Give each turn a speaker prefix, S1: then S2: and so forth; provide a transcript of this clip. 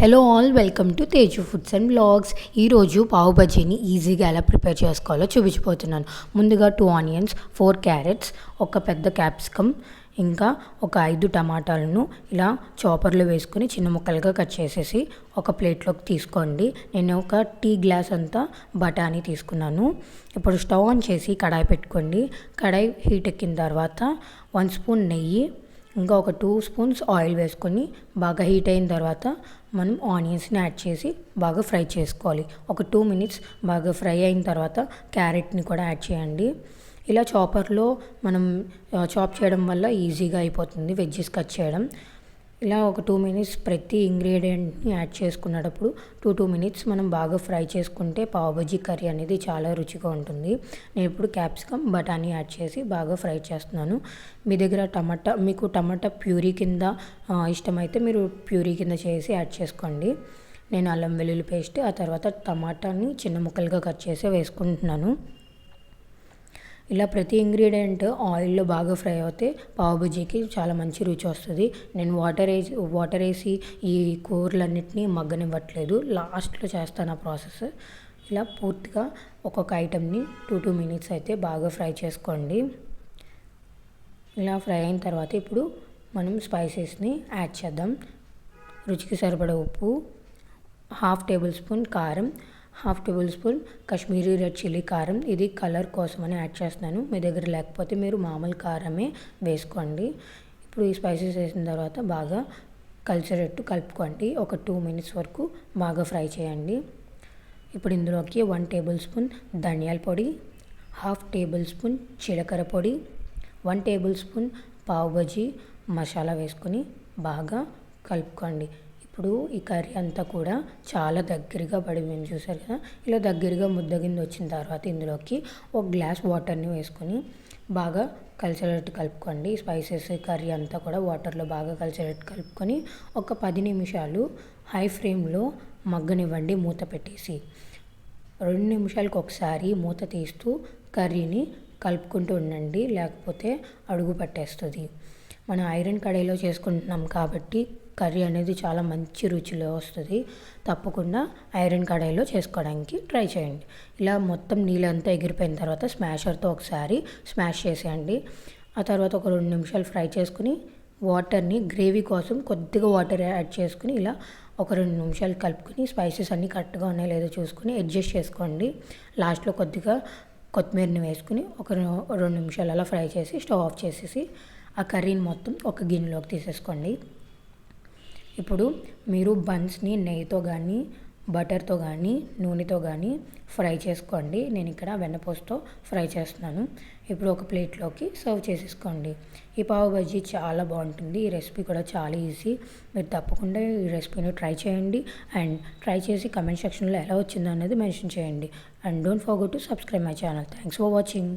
S1: Hello all, welcome to Teju foods and blogs. ఈరోజు పావు బజ్జీని ఈజీగా ఎలా ప్రిపేర్ చేసుకోవాలో చూపించిపోతున్నాను. ముందుగా 2 ఆనియన్స్, 4 క్యారెట్స్, ఒక పెద్ద క్యాప్సికమ్, ఇంకా ఒక 5 టమాటాలను ఇలా చాపర్లో వేసుకొని చిన్న ముక్కలుగా కట్ చేసేసి ఒక ప్లేట్లోకి తీసుకోండి. నేను ఒక టీ గ్లాస్ అంతా బఠానీ తీసుకున్నాను. ఇప్పుడు స్టవ్ ఆన్ చేసి కడాయి పెట్టుకోండి. కడాయి హీట్ ఎక్కిన తర్వాత 1 స్పూన్ నెయ్యి, ఇంకా ఒక 2 స్పూన్స్ ఆయిల్ వేసుకొని బాగా హీట్ అయిన తర్వాత మనం ఆనియన్స్ని యాడ్ చేసి బాగా ఫ్రై చేసుకోవాలి. ఒక 2 మినిట్స్ బాగా ఫ్రై అయిన తర్వాత క్యారెట్ని కూడా యాడ్ చేయండి. ఇలా చాపర్లో మనం చాప్ చేయడం వల్ల ఈజీగా అయిపోతుంది వెజ్జెస్ కట్ చేయడం. ఇలా ఒక 2 మినిట్స్ ప్రతి ఇంగ్రీడియంట్ని యాడ్ చేసుకున్నప్పుడు 2 మినిట్స్ మనం బాగా ఫ్రై చేసుకుంటే పావ్ బజ్జీ కర్రీ అనేది చాలా రుచిగా ఉంటుంది. నేను ఇప్పుడు క్యాప్సికమ్, బఠానీ యాడ్ చేసి బాగా ఫ్రై చేస్తున్నాను. మీ దగ్గర మీకు టమాటా ప్యూరీ కింద ఇష్టమైతే మీరు ప్యూరీ కింద చేసి యాడ్ చేసుకోండి. నేను అల్లం వెల్లుల్లి పేస్ట్, ఆ తర్వాత టమాటాని చిన్న ముక్కలుగా కట్ చేసి వేసుకుంటున్నాను. ఇలా ప్రతి ఇంగ్రీడియంట్ ఆయిల్లో బాగా ఫ్రై అవుతే పావు బజ్జీకి చాలా మంచి రుచి వస్తుంది. నేను వాటర్ వేసి ఈ కూరలన్నిటినీ మగ్గనివ్వట్లేదు, లాస్ట్లో చేస్తాను ఆ ప్రాసెస్. ఇలా పూర్తిగా ఒక్కొక్క ఐటెంని 2 మినిట్స్ అయితే బాగా ఫ్రై చేసుకోండి. ఇలా ఫ్రై అయిన తర్వాత ఇప్పుడు మనం స్పైసెస్ని యాడ్ చేద్దాం. రుచికి సరిపడా ఉప్పు, 1/2 టేబుల్ స్పూన్ కారం, 1/2 table spoon Kashmiri red chilli కారం. ఇది కలర్ కోసమని యాడ్ చేస్తున్నాను. మీ దగ్గర లేకపోతే మీరు మామూలు కారమే వేసుకోండి. ఇప్పుడు ఈ స్పైసెస్ వేసిన తర్వాత బాగా కలిసేటట్టు కలుపుకోండి. ఒక 2 మినిట్స్ వరకు బాగా ఫ్రై చేయండి. ఇప్పుడు ఇందులోకి 1 టేబుల్ స్పూన్ ధనియాల పొడి, 1/2 టేబుల్ స్పూన్ జీలకర్ర పొడి, 1 టేబుల్ స్పూన్ పావ్ బజ్జీ మసాలా వేసుకొని బాగా కలుపుకోండి. ఇప్పుడు ఈ కర్రీ అంతా కూడా చాలా దగ్గరగా పడిపోయింది, చూసారు కదా. ఇలా దగ్గరగా ముద్ద కింద వచ్చిన తర్వాత ఇందులోకి 1 గ్లాస్ వాటర్ని వేసుకొని బాగా కలిసేటట్టు కలుపుకోండి. స్పైసెస్ కర్రీ అంతా కూడా వాటర్లో బాగా కలిసేటట్టు కలుపుకొని ఒక 10 నిమిషాలు హై ఫ్లేమ్లో మగ్గనివ్వండి మూత పెట్టేసి. 2 నిమిషాలకు ఒకసారి మూత తీస్తూ కర్రీని కలుపుకుంటూ ఉండండి, లేకపోతే అడుగు పట్టేస్తుంది. మనం ఐరన్ కడాయిలో చేసుకుంటున్నాం కాబట్టి కర్రీ అనేది చాలా మంచి రుచిలో వస్తుంది. తప్పకుండా ఐరన్ కడాయిలో చేసుకోవడానికి ట్రై చేయండి. ఇలా మొత్తం నీళ్ళంతా ఎగిరిపోయిన తర్వాత స్మాషర్తో ఒకసారి స్మాష్ చేసేయండి. ఆ తర్వాత ఒక 2 నిమిషాలు ఫ్రై చేసుకుని వాటర్ని గ్రేవీ కోసం కొద్దిగా వాటర్ యాడ్ చేసుకుని ఇలా ఒక 2 నిమిషాలు కలుపుకొని స్పైసెస్ అన్నీ కరెక్ట్గా ఉన్నాయో లేదో చూసుకుని అడ్జస్ట్ చేసుకోండి. లాస్ట్లో కొద్దిగా కొత్తిమీరని వేసుకుని ఒక 2 నిమిషాలు అలా ఫ్రై చేసి స్టవ్ ఆఫ్ చేసేసి ఆ కర్రీని మొత్తం ఒక గిన్నెలోకి తీసేసుకోండి. ఇప్పుడు మీరు బన్స్ని నెయ్యితో కానీ, బటర్తో కానీ, నూనెతో కానీ ఫ్రై చేసుకోండి. నేను ఇక్కడ వెన్నపూసతో ఫ్రై చేస్తున్నాను. ఇప్పుడు ఒక ప్లేట్లోకి సర్వ్ చేసేసుకోండి. ఈ పావ్ బజ్జీ చాలా బాగుంటుంది. ఈ రెసిపీ కూడా చాలా ఈజీ. మీరు తప్పకుండా ఈ రెసిపీని ట్రై చేయండి. అండ్ ట్రై చేసి కమెంట్ సెక్షన్లో ఎలా వచ్చిందో అనేది మెన్షన్ చేయండి. And don't forget to subscribe my channel. Thanks for watching.